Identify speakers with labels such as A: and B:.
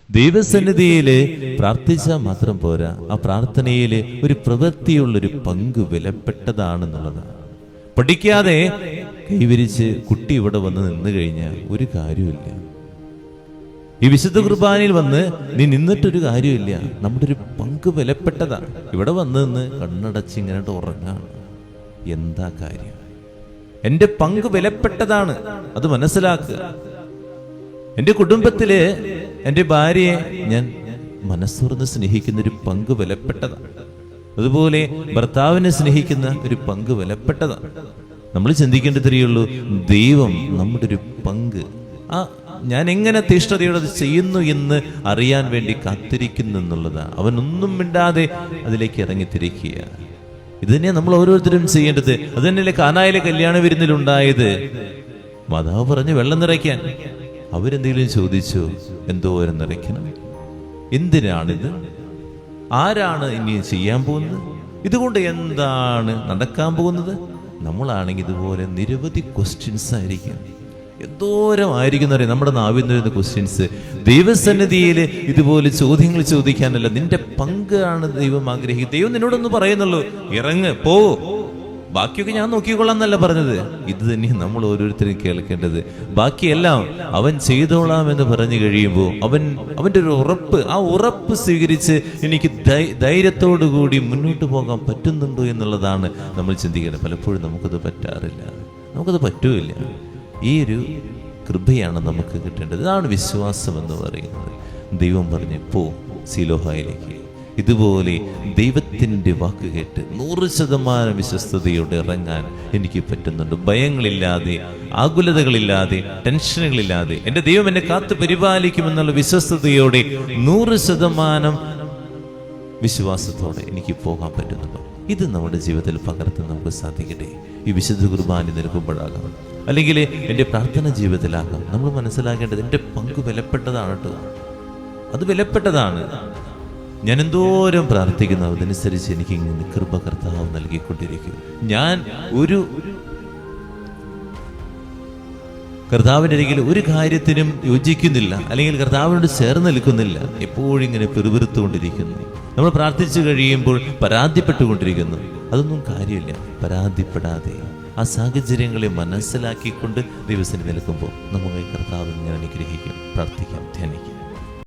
A: ദൈവസന്നിധിയിൽ പ്രാർത്ഥിച്ചാൽ മാത്രം പോരാ, ആ പ്രാർത്ഥനയിൽ ഒരു പ്രവൃത്തിയുള്ളൊരു പങ്ക് വിലപ്പെട്ടതാണെന്നുള്ളതാണ്. പഠിക്കാതെ കൈവരിച്ച് കുട്ടി ഇവിടെ വന്ന് നിന്ന് കഴിഞ്ഞാൽ ഒരു കാര്യമില്ല. ഈ വിശുദ്ധ കുർബാനയിൽ വന്ന് നീ നിന്നിട്ടൊരു കാര്യമില്ല. നമ്മുടെ ഒരു പങ്ക് വിലപ്പെട്ടതാണ്. ഇവിടെ വന്ന് നിന്ന് കണ്ണടച്ച് ഇങ്ങനെ ഉറങ്ങാണ്. എന്താ കാര്യം? എൻ്റെ പങ്ക് വിലപ്പെട്ടതാണ്, അത് മനസ്സിലാക്കുക. എൻ്റെ കുടുംബത്തില് എൻ്റെ ഭാര്യയെ ഞാൻ മനസ്സുറന്ന് സ്നേഹിക്കുന്ന ഒരു പങ്ക് വിലപ്പെട്ടതാണ്. അതുപോലെ ഭർത്താവിനെ സ്നേഹിക്കുന്ന ഒരു പങ്ക് വിലപ്പെട്ടതാണ്. നമ്മൾ ചിന്തിക്കേണ്ടതേയുള്ളൂ, ദൈവം നമ്മുടെ ഒരു പങ്ക് ഞാൻ എങ്ങനെ തീഷ്ണതയോടെ അത് ചെയ്യുന്നു എന്ന് അറിയാൻ വേണ്ടി കാത്തിരിക്കുന്നു എന്നുള്ളതാണ്. അവനൊന്നും മിണ്ടാതെ അതിലേക്ക് ഇറങ്ങിത്തിരിക്കുക. ഇത് തന്നെയാണ് നമ്മൾ ഓരോരുത്തരും ചെയ്യേണ്ടത്. അത് തന്നെയല്ലേ കാനായിലെ കല്യാണ വിരുന്നിലുണ്ടായത്. മാതാവ് പറഞ്ഞു വെള്ളം നിറയ്ക്കാൻ. അവരെന്തെങ്കിലും ചോദിച്ചു, എന്തോരം നിറയ്ക്കണം, എന്തിനാണിത്, ആരാണ് ഇനി ചെയ്യാൻ പോകുന്നത്, ഇതുകൊണ്ട് എന്താണ് നടക്കാൻ പോകുന്നത്? നമ്മളാണെങ്കിൽ ഇതുപോലെ നിരവധി ക്വസ്റ്റ്യൻസ് ആയിരിക്കും. എന്തോരമായിരിക്കും അറിയാം നമ്മുടെ നാവിൽ നിന്ന് വരുന്ന ക്വസ്റ്റ്യൻസ്. ദൈവസന്നിധിയിൽ ഇതുപോലെ ചോദ്യങ്ങൾ ചോദിക്കാനല്ല, നിന്റെ പങ്കാണ് ദൈവം ആഗ്രഹിക്കുന്നത്. ദൈവം നിന്നോടൊന്ന് പറയുന്നുള്ളൂ, ഇറങ്ങ്, പോ, ബാക്കിയൊക്കെ ഞാൻ നോക്കിക്കൊള്ളാം എന്നല്ല പറഞ്ഞത്. ഇത് തന്നെയാണ് നമ്മൾ ഓരോരുത്തരും കേൾക്കേണ്ടത്. ബാക്കിയെല്ലാം അവൻ ചെയ്തോളാം എന്ന് പറഞ്ഞു കഴിയുമ്പോൾ അവൻ്റെ ഒരു ഉറപ്പ്, ആ ഉറപ്പ് സ്വീകരിച്ച് എനിക്ക് ധൈര്യത്തോടു കൂടി മുന്നോട്ട് പോകാൻ പറ്റുന്നുണ്ടോ എന്നുള്ളതാണ് നമ്മൾ ചിന്തിക്കേണ്ടത്. പലപ്പോഴും നമുക്കത് പറ്റാറില്ല, നമുക്കത് പറ്റൂല. ഈ ഒരു കൃപയാണ് നമുക്ക് കിട്ടേണ്ടത്. ഇതാണ് വിശ്വാസം എന്ന് പറയുന്നത്. ദൈവം പറഞ്ഞ് പോ സീലോഹായിലേക്ക്. ഇതുപോലെ ദൈവത്തിൻ്റെ വാക്ക് കേട്ട് 100% വിശ്വസ്തയോടെ ഇറങ്ങാൻ എനിക്ക് പറ്റുന്നുണ്ട്. ഭയങ്ങളില്ലാതെ, ആകുലതകളില്ലാതെ, ടെൻഷനുകളില്ലാതെ എൻ്റെ ദൈവം എന്നെ കാത്തു പരിപാലിക്കുമെന്നുള്ള വിശ്വസ്തയോടെ 100% വിശ്വാസത്തോടെ എനിക്ക് പോകാൻ പറ്റുന്നുണ്ട്. ഇത് നമ്മുടെ ജീവിതത്തിൽ പകർത്താൻ നമുക്ക് സാധിക്കട്ടെ. ഈ വിശുദ്ധ കുർബാന നിൽക്കുമ്പോഴാകാം, അല്ലെങ്കിൽ എൻ്റെ പ്രാർത്ഥന ജീവിതത്തിലാകാം. നമ്മൾ മനസ്സിലാക്കേണ്ടത് എൻ്റെ പങ്ക് വിലപ്പെട്ടതാണ് കേട്ടോ, അത് വിലപ്പെട്ടതാണ്. ഞാൻ എന്തോരം പ്രാർത്ഥിക്കുന്നു, അതനുസരിച്ച് എനിക്ക് ഇങ്ങനെ കൃപ കർത്താവ് നൽകിക്കൊണ്ടിരിക്കും. ഞാൻ ഒരു കർത്താവിൻ്റെ അരികിൽ ഒരു കാര്യത്തിനും യോജിക്കുന്നില്ല, അല്ലെങ്കിൽ കർത്താവിനോട് ചേർന്ന് നിൽക്കുന്നില്ല. എപ്പോഴും ഇങ്ങനെ പെറുപെറുത്തുകൊണ്ടിരിക്കുന്നു. നമ്മൾ പ്രാർത്ഥിച്ചു കഴിയുമ്പോൾ പരാതിപ്പെട്ടുകൊണ്ടിരിക്കുന്നു. അതൊന്നും കാര്യമില്ല. പരാതിപ്പെടാതെ ആ സാഹചര്യങ്ങളെ മനസ്സിലാക്കിക്കൊണ്ട് ദിവസം നിൽക്കുമ്പോൾ നമുക്ക് കർത്താവ് ഇങ്ങനെ അനുഗ്രഹിക്കും. പ്രാർത്ഥിക്കാം, ധ്യാനിക്കാം.